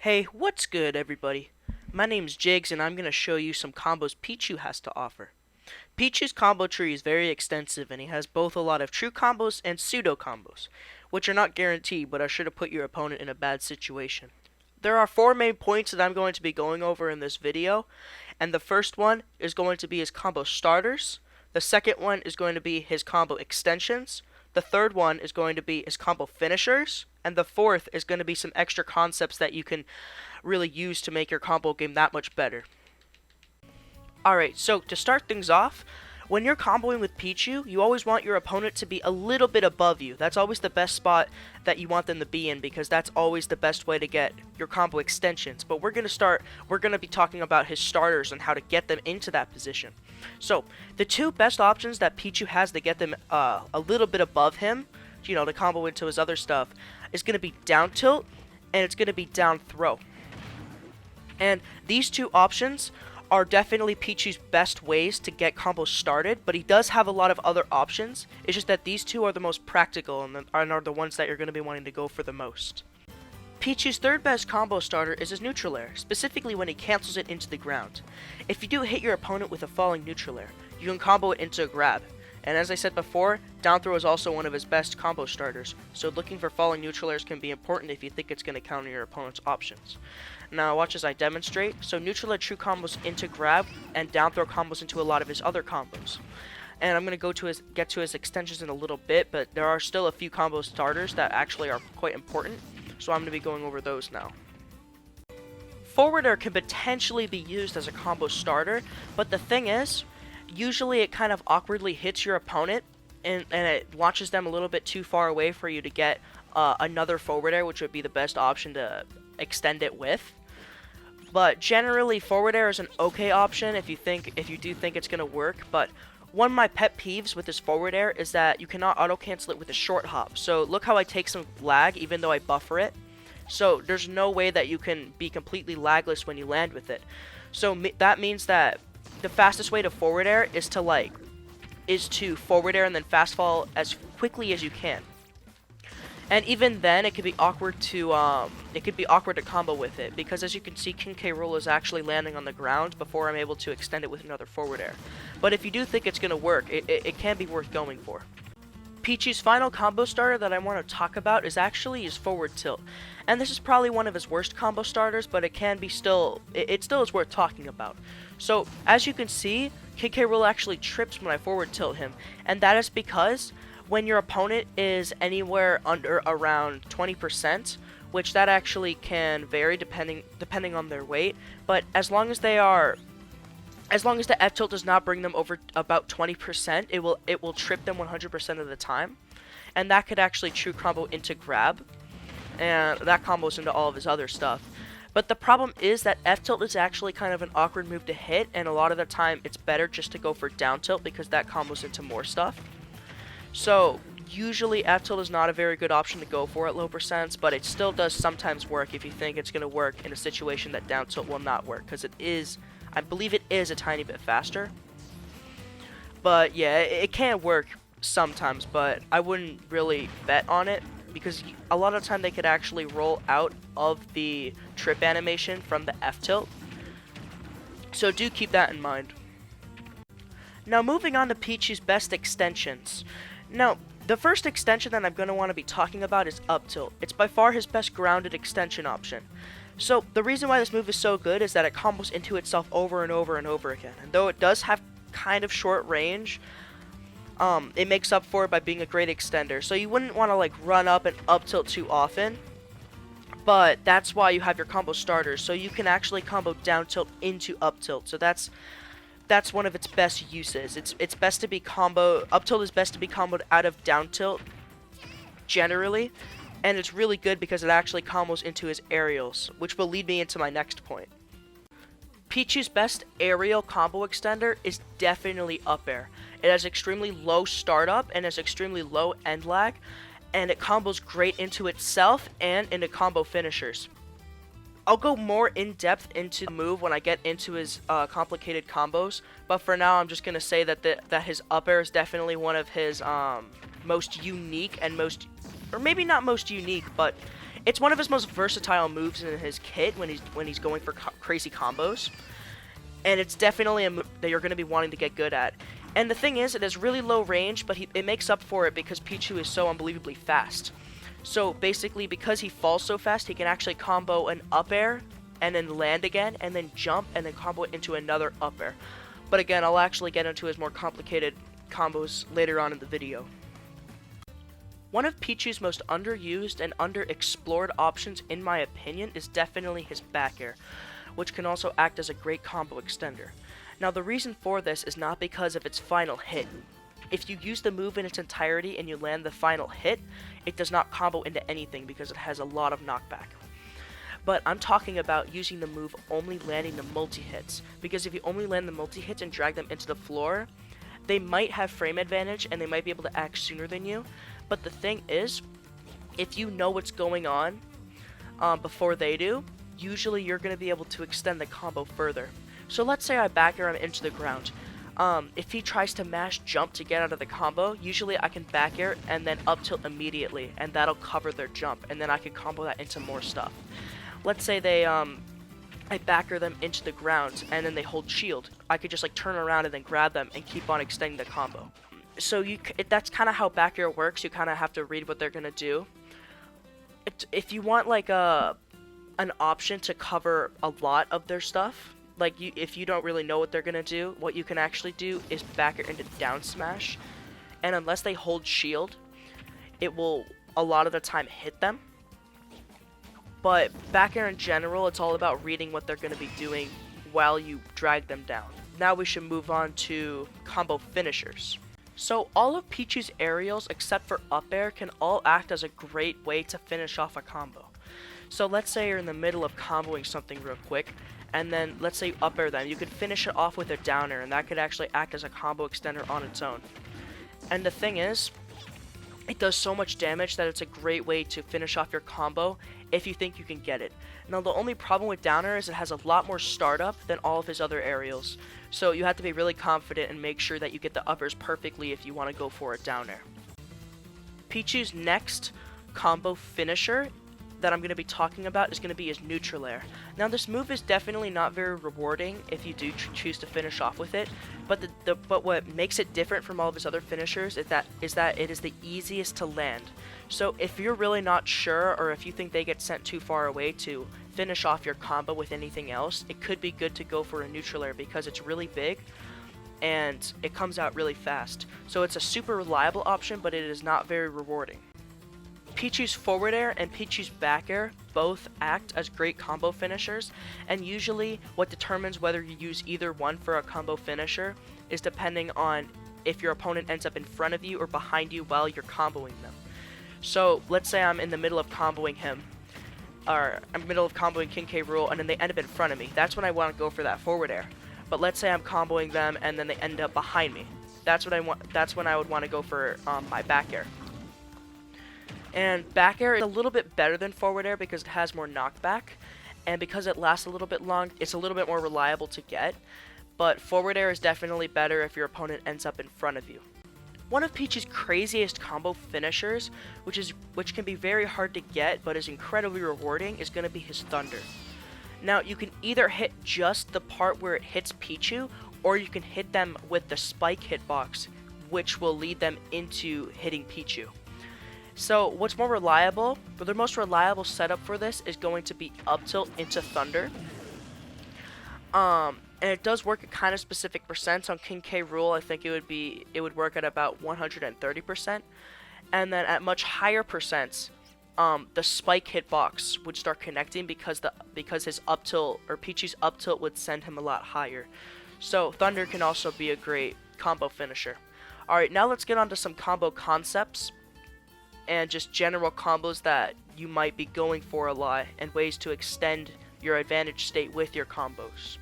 Hey, what's good, everybody? My name's Jigs, and I'm going to show you some combos Pichu has to offer. Pichu's combo tree is very extensive, and he has both a lot of true combos and pseudo combos, which are not guaranteed, but are sure to put your opponent in a bad situation. There are four main points that I'm going to be going over in this video, and the first one is going to be his combo starters. The second one is going to be his combo extensions. The third one is going to be his combo finishers. And the fourth is going to be some extra concepts that you can really use to make your combo game that much better. Alright, so to start things off, when you're comboing with Pichu, you always want your opponent to be a little bit above you. That's always the best spot that you want them to be in, because that's always the best way to get your combo extensions. But we're going to be talking about his starters and how to get them into that position. So, the two best options that Pichu has to get them a little bit above him, to combo into his other stuff, is going to be down tilt, and it's going to be down throw. And these two options are definitely Pichu's best ways to get combos started, but he does have a lot of other options. It's just that these two are the most practical and are the ones that you're going to be wanting to go for the most. Pichu's third best combo starter is his neutral air, specifically when he cancels it into the ground. If you do hit your opponent with a falling neutral air, you can combo it into a grab. And as I said before, down throw is also one of his best combo starters, so looking for falling neutral airs can be important if you think it's going to counter your opponent's options. Now watch as I demonstrate. So neutral air true combos into grab, and down throw combos into a lot of his other combos. And I'm going to get to his extensions in a little bit, but there are still a few combo starters that actually are quite important, so I'm going to be going over those now. Forward air can potentially be used as a combo starter, but the thing is, usually it kind of awkwardly hits your opponent, and it launches them a little bit too far away for you to get another forward air, which would be the best option to extend it with. But generally, forward air is an okay option if you do think it's going to work. But one of my pet peeves with this forward air is that you cannot auto cancel it with a short hop. So look how I take some lag even though I buffer it. So there's no way that you can be completely lagless when you land with it. So that means that the fastest way to forward air is to forward air and then fast fall as quickly as you can. And even then, it could be awkward to combo with it, because as you can see, King K. Rool is actually landing on the ground before I'm able to extend it with another forward air. But if you do think it's gonna work, it can be worth going for. Pichu's final combo starter that I want to talk about is actually his forward tilt, and this is probably one of his worst combo starters, but it still is worth talking about. So as you can see, King K. Rool actually trips when I forward tilt him, and that is because when your opponent is anywhere under around 20%, which that actually can vary depending on their weight, but as long as the F tilt does not bring them over about 20%, it will trip them 100% of the time, and that could actually true combo into grab, and that combos into all of his other stuff. But the problem is that F tilt is actually kind of an awkward move to hit, and a lot of the time it's better just to go for down tilt because that combos into more stuff. So usually F tilt is not a very good option to go for at low percents, but it still does sometimes work if you think it's going to work in a situation that down tilt will not work, because I believe it is a tiny bit faster. But yeah, it can work sometimes, but I wouldn't really bet on it, because a lot of the time they could actually roll out of the trip animation from the F tilt. So do keep that in mind. Now moving on to Pichu's best extensions. Now, the first extension that I'm going to want to be talking about is up tilt. It's by far his best grounded extension option. So the reason why this move is so good is that it combos into itself over and over and over again. And though it does have kind of short range, it makes up for it by being a great extender. So you wouldn't want to run up and up tilt too often, but that's why you have your combo starters. So you can actually combo down tilt into up tilt. So that's one of its best uses. It's best to be up tilt is best to be comboed out of down tilt generally, and it's really good because it actually combos into his aerials, which will lead me into my next point. Pichu's best aerial combo extender is definitely up air. It has extremely low startup and has extremely low end lag, and it combos great into itself and into combo finishers. I'll go more in depth into the move when I get into his complicated combos, but for now I'm just gonna say that his up air is definitely one of his most unique and or maybe not most unique, but It's one of his most versatile moves in his kit when he's going for crazy combos. And it's definitely a move that you're going to be wanting to get good at. And the thing is, it has really low range, but it makes up for it because Pichu is so unbelievably fast. So basically, because he falls so fast, he can actually combo an up air and then land again, and then jump, and then combo it into another up air. But again, I'll actually get into his more complicated combos later on in the video. One of Pichu's most underused and underexplored options, in my opinion, is definitely his back air, which can also act as a great combo extender. Now, the reason for this is not because of its final hit. If you use the move in its entirety and you land the final hit, it does not combo into anything because it has a lot of knockback. But I'm talking about using the move only landing the multi-hits, because if you only land the multi-hits and drag them into the floor, they might have frame advantage and they might be able to act sooner than you. But the thing is, if you know what's going on before they do, usually you're going to be able to extend the combo further. So let's say I back air him into the ground. If he tries to mash jump to get out of the combo, usually I can back air and then up tilt immediately, and that'll cover their jump, and then I can combo that into more stuff. Let's say I back air them into the ground and then they hold shield. I could just like turn around and then grab them and keep on extending the combo. So that's kind of how back air works. You kind of have to read what they're gonna do. If you want like an option to cover a lot of their stuff, like if you don't really know what they're gonna do, what you can actually do is back air into down smash, and unless they hold shield, it will a lot of the time hit them. But back air in general, it's all about reading what they're going to be doing while you drag them down. Now we should move on to combo finishers. So all of Pichu's aerials except for up air can all act as a great way to finish off a combo. So let's say you're in the middle of comboing something real quick, and then let's say you up air them. You could finish it off with a down air, and that could actually act as a combo extender on its own. And the thing is, it does so much damage that it's a great way to finish off your combo if you think you can get it. Now, the only problem with down air is it has a lot more startup than all of his other aerials. So you have to be really confident and make sure that you get the uppers perfectly if you want to go for a down air. Pichu's next combo finisher that I'm going to be talking about is going to be his neutral air. Now, this move is definitely not very rewarding if you do choose to finish off with it, but but what makes it different from all of his other finishers is that it is the easiest to land. So if you're really not sure, or if you think they get sent too far away to finish off your combo with anything else, it could be good to go for a neutral air because it's really big and it comes out really fast. So it's a super reliable option, but it is not very rewarding. Pichu's forward air and Pichu's back air both act as great combo finishers, and usually what determines whether you use either one for a combo finisher is depending on if your opponent ends up in front of you or behind you while you're comboing them. So let's say I'm in the middle of comboing him, or I'm in the middle of comboing King K. Rool, and then they end up in front of me. That's when I want to go for that forward air. But let's say I'm comboing them and then they end up behind me. That's what I want. That's when I would want to go for my back air. And back air is a little bit better than forward air because it has more knockback, and because it lasts a little bit long, it's a little bit more reliable to get. But forward air is definitely better if your opponent ends up in front of you. One of Pichu's craziest combo finishers, which can be very hard to get but is incredibly rewarding, is going to be his thunder. Now, you can either hit just the part where it hits Pichu, or you can hit them with the spike hitbox, which will lead them into hitting Pichu. So what's more reliable? Well, the most reliable setup for this is going to be up tilt into thunder. And it does work at kind of specific percents. On King K. Rool, I think it would work at about 130%. And then at much higher percents, the spike hitbox would start connecting because his up tilt, or Pichu's up tilt, would send him a lot higher. So thunder can also be a great combo finisher. Alright, now let's get on to some combo concepts and just general combos that you might be going for a lot, and ways to extend your advantage state with your combos.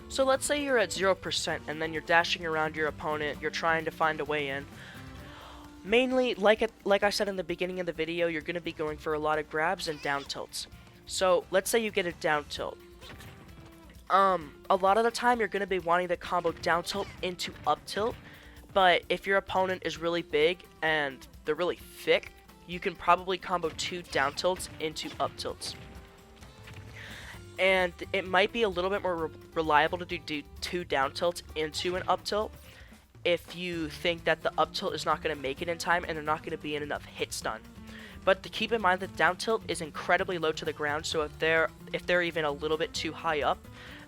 So let's say you're at 0% and then you're dashing around your opponent, you're trying to find a way in. Mainly, like I said in the beginning of the video, you're going to be going for a lot of grabs and down tilts. So let's say you get a down tilt. A lot of the time you're going to be wanting to combo down tilt into up tilt, but if your opponent is really big and they're really thick, you can probably combo 2 down tilts into up tilts. And it might be a little bit more reliable to do 2 down tilts into an up tilt if you think that the up tilt is not going to make it in time and they're not going to be in enough hit stun. But to keep in mind that down tilt is incredibly low to the ground, so if they're even a little bit too high up,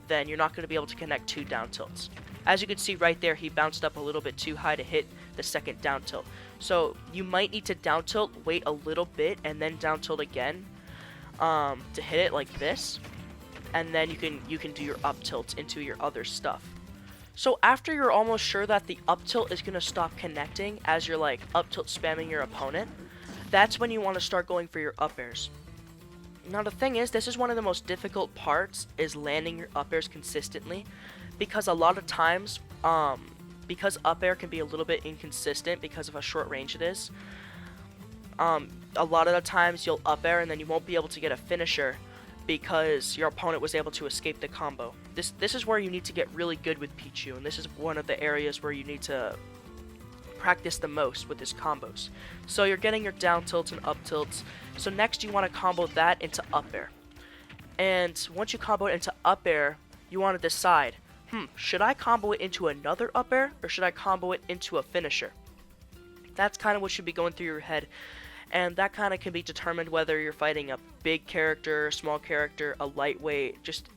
then you're not going to be able to connect 2 down tilts. As you can see right there, he bounced up a little bit too high to hit the second down tilt. So you might need to down tilt, wait a little bit, and then down tilt again to hit it like this. And then you can do your up tilts into your other stuff. So after you're almost sure that the up tilt is going to stop connecting as you're like up tilt spamming your opponent, that's when you want to start going for your up airs. Now the thing is, this is one of the most difficult parts, is landing your up airs consistently, because a lot of times, because up air can be a little bit inconsistent because of how short range it is, a lot of the times you'll up air and then you won't be able to get a finisher because your opponent was able to escape the combo. This is where you need to get really good with Pichu, and this is one of the areas where you need to practice the most with his combos. So you're getting your down tilts and up tilts. So next you want to combo that into up air. And once you combo it into up air, you want to decide, should I combo it into another up air or should I combo it into a finisher? That's kind of what should be going through your head. And that kind of can be determined whether you're fighting a big character, small character, a lightweight, just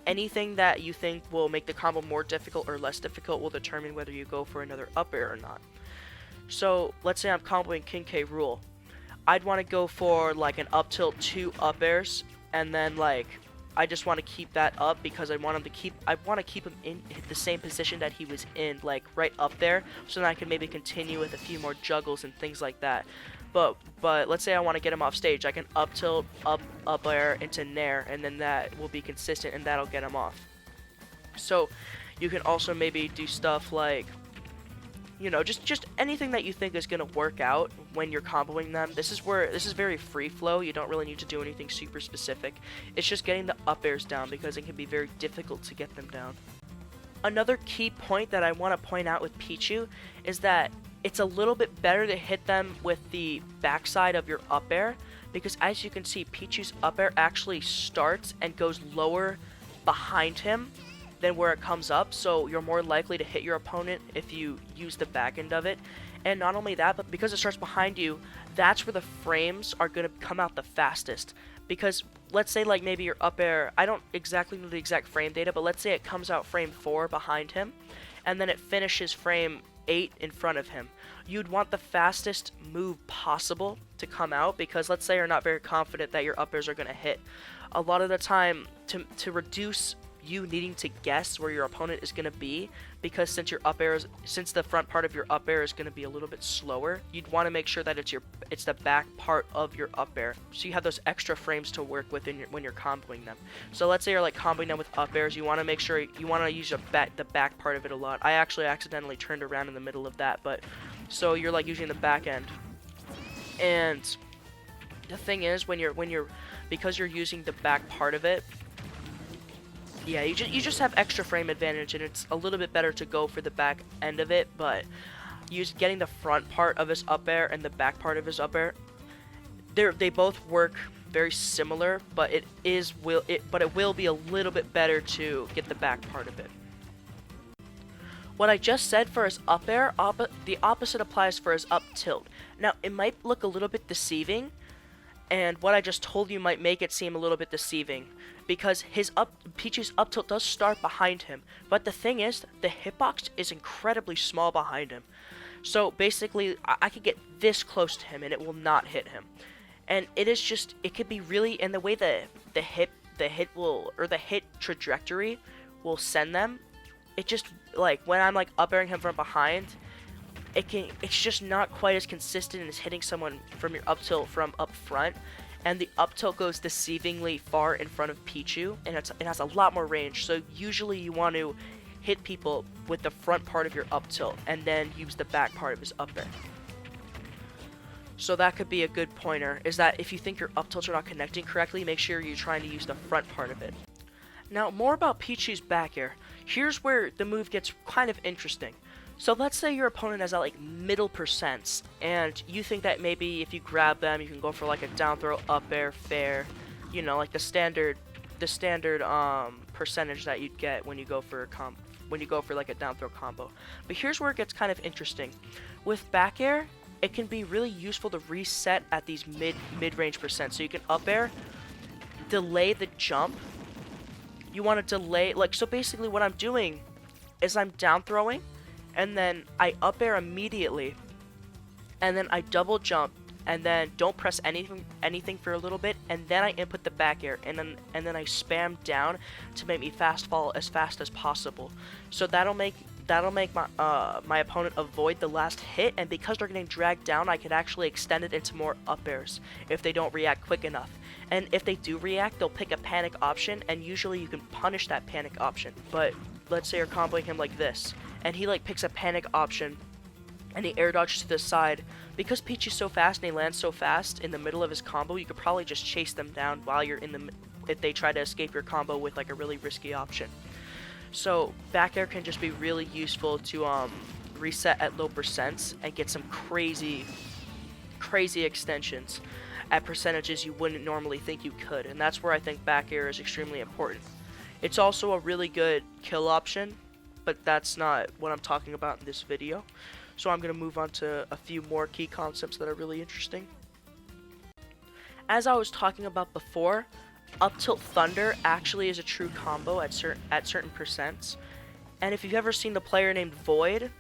anything that you think will make the combo more difficult or less difficult will determine whether you go for another up air or not. So let's say I'm comboing King K. Rool. I'd want to go for like an up tilt, 2 up airs, and then like I just want to keep that up because I want to keep him in the same position that he was in, like right up there, so then I can maybe continue with a few more juggles and things like that. But let's say I want to get him off stage, I can up tilt, up air into nair, and then that will be consistent and that'll get him off. So you can also maybe do stuff like, you know, just anything that you think is going to work out when you're comboing them. This is very free flow. You don't really need to do anything super specific. It's just getting the up airs down because it can be very difficult to get them down. Another key point that I want to point out with Pichu is that it's a little bit better to hit them with the backside of your up air, because as you can see, Pichu's up air actually starts and goes lower behind him than where it comes up, so you're more likely to hit your opponent if you use the back end of it. And not only that, but because it starts behind you, that's where the frames are going to come out the fastest. Because let's say like maybe your up air, I don't exactly know the exact frame data, but let's say it comes out frame 4 behind him, and then it finishes frame 8 in front of him. You'd want the fastest move possible to come out, because let's say you're not very confident that your up airs are going to hit. A lot of the time, to reduce you needing to guess where your opponent is going to be, because since the front part of your up air is going to be a little bit slower, you'd want to make sure that it's the back part of your up air, so you have those extra frames to work with when you're comboing them. So let's say you're like comboing them with up airs, you want to make sure you want to use the back part of it a lot. I actually accidentally turned around in the middle of that, but so you're like using the back end. And the thing is, because you're using the back part of it, yeah, you just have extra frame advantage, and it's a little bit better to go for the back end of it. But getting the front part of his up air and the back part of his up air, they both work very similar, but it will be a little bit better to get the back part of it. What I just said for his up air, the opposite applies for his up tilt. Now, it might look a little bit deceiving, and what I just told you might make it seem a little bit deceiving, because Pichu's up tilt does start behind him, but the thing is, the hitbox is incredibly small behind him. So basically, I could get this close to him and it will not hit him. And it could be really, and the way the hit trajectory will send them, it just, like, when I'm like up airing him from behind, it's just not quite as consistent as hitting someone from your up tilt from up front. And the up tilt goes deceivingly far in front of Pichu, and it has a lot more range. So usually you want to hit people with the front part of your up tilt and then use the back part of his up air. So that could be a good pointer, is that if you think your up tilts are not connecting correctly, make sure you're trying to use the front part of it. Now, more about Pichu's back air. Here's where the move gets kind of interesting. So let's say your opponent has at like middle percents, and you think that maybe if you grab them, you can go for like a down throw, up air, fair, you know, like the standard percentage that you'd get when you go for like a down throw combo. But here's where it gets kind of interesting. With back air, it can be really useful to reset at these mid-range percent. So you can up air, delay the jump. You want to delay, like, so basically what I'm doing is I'm down throwing, and then I up air immediately, and then I double jump, and then don't press anything for a little bit, and then I input the back air, and then I spam down to make me fast fall as fast as possible. So that'll make my opponent avoid the last hit, and because they're getting dragged down, I can actually extend it into more up airs if they don't react quick enough. And if they do react, they'll pick a panic option, and usually you can punish that panic option. But let's say you're comboing him like this, and he like picks a panic option, and he air dodges to the side. Because Pichu's so fast and he lands so fast in the middle of his combo, you could probably just chase them down while you're if they try to escape your combo with like a really risky option. So back air can just be really useful to reset at low percents and get some crazy extensions at percentages you wouldn't normally think you could, and that's where I think back air is extremely important. It's also a really good kill option, but that's not what I'm talking about in this video. So I'm going to move on to a few more key concepts that are really interesting. As I was talking about before, up tilt thunder actually is a true combo at certain percents. And if you've ever seen the player named Void,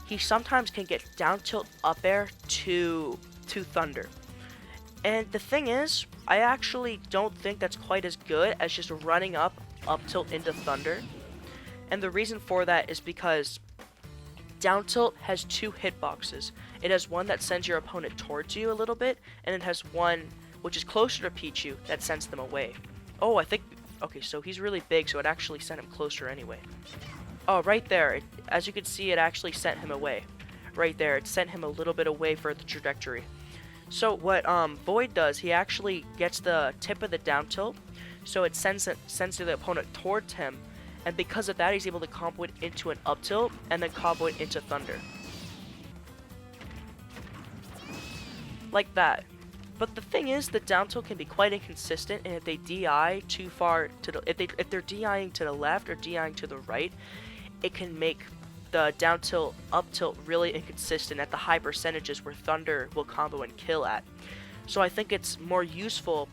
he sometimes can get down tilt up air to thunder. And the thing is, I actually don't think that's quite as good as just running up tilt into thunder. And the reason for that is because down tilt has two hitboxes. It has one that sends your opponent towards you a little bit, and it has one which is closer to Pichu that sends them away. Oh, okay, so he's really big, so it actually sent him closer anyway. Oh, right there, as you can see, it actually sent him away. Right there, it sent him a little bit away for the trajectory. So what Void does, he actually gets the tip of the down tilt, so it sends the opponent towards him, and because of that, he's able to combo it into an up tilt, and then combo it into thunder. Like that. But the thing is, the down tilt can be quite inconsistent, and if they DI too far to the, if they're DIing to the left or DIing to the right, it can make the down tilt, up tilt really inconsistent at the high percentages where thunder will combo and kill at. So I think it's more useful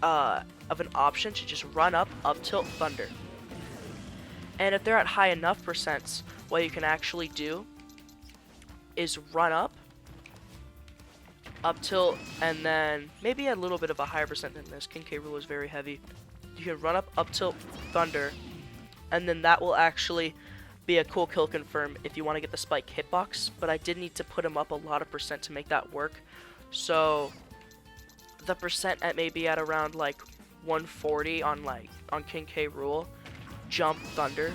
of an option to just run up tilt thunder. And if they're at high enough percents, what you can actually do is run up tilt, and then maybe a little bit of a higher percent than this. King K rule is very heavy. You can run up tilt thunder, and then that will actually be a cool kill confirm if you want to get the spike hitbox, but I did need to put him up a lot of percent to make that work. So the percent at maybe at around like 140 on King K rule, jump thunder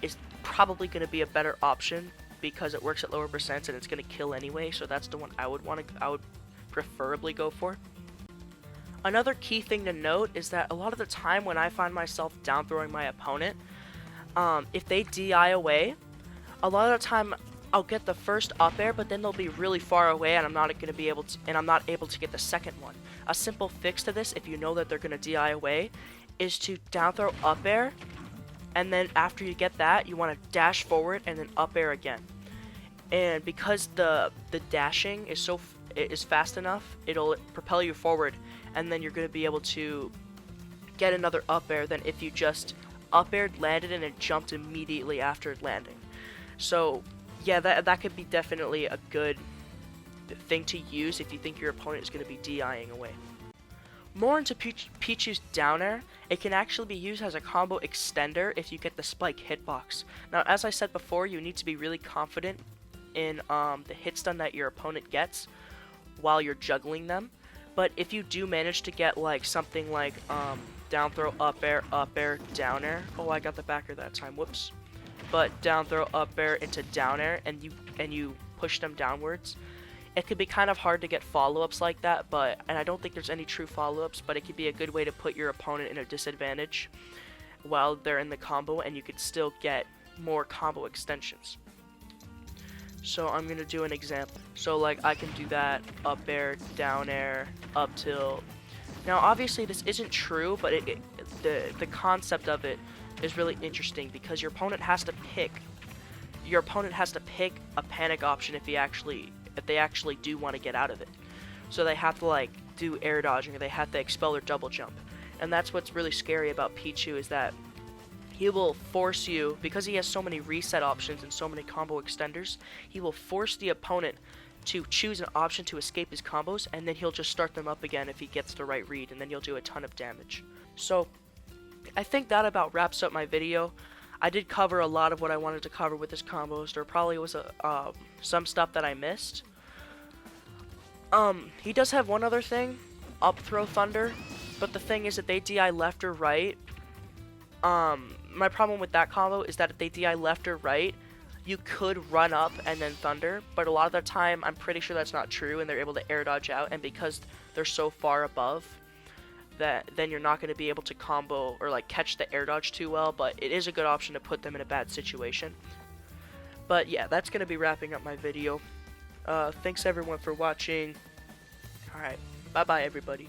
is probably going to be a better option because it works at lower percents and it's going to kill anyway, so that's the one I would preferably go for. Another key thing to note is that a lot of the time when I find myself down throwing my opponent, if they DI away, a lot of the time I'll get the first up air, but then they'll be really far away and I'm not able to get the second one. A simple fix to this, if you know that they're going to DI away, is to down throw up air, and then after you get that, you want to dash forward and then up air again. And because the dashing is fast enough, it'll propel you forward, and then you're going to be able to get another up air than if you just up aired, landed, and then jumped immediately after landing. So yeah, that could be definitely a good thing to use if you think your opponent is going to be DIing away. More into Pichu's down air, it can actually be used as a combo extender if you get the spike hitbox. Now, as I said before, you need to be really confident in the hit stun that your opponent gets while you're juggling them. But if you do manage to get like something like down throw, up air, down air. Oh, I got the back air that time. Whoops. But down throw, up air into down air, and you push them downwards. It could be kind of hard to get follow-ups like that, and I don't think there's any true follow-ups, but it could be a good way to put your opponent in a disadvantage while they're in the combo, and you could still get more combo extensions. So I'm gonna do an example. So like I can do that up air, down air, up tilt. Now obviously this isn't true, but the concept of it is really interesting because your opponent has to pick a panic option if they actually do want to get out of it. So they have to like do air dodging, or they have to expel or double jump. And that's what's really scary about Pichu, is that he will force you, because he has so many reset options and so many combo extenders, he will force the opponent to choose an option to escape his combos, and then he'll just start them up again if he gets the right read, and then you'll do a ton of damage. So I think that about wraps up my video. I did cover a lot of what I wanted to cover with his combos. There probably was some stuff that I missed. He does have one other thing, up throw thunder, but the thing is that they DI left or right. My problem with that combo is that if they DI left or right, you could run up and then thunder, but a lot of the time I'm pretty sure that's not true, and they're able to air dodge out, and because they're so far above, that then you're not going to be able to combo or like catch the air dodge too well, but it is a good option to put them in a bad situation. But yeah, that's going to be wrapping up my video. Thanks everyone for watching. Alright, bye bye everybody.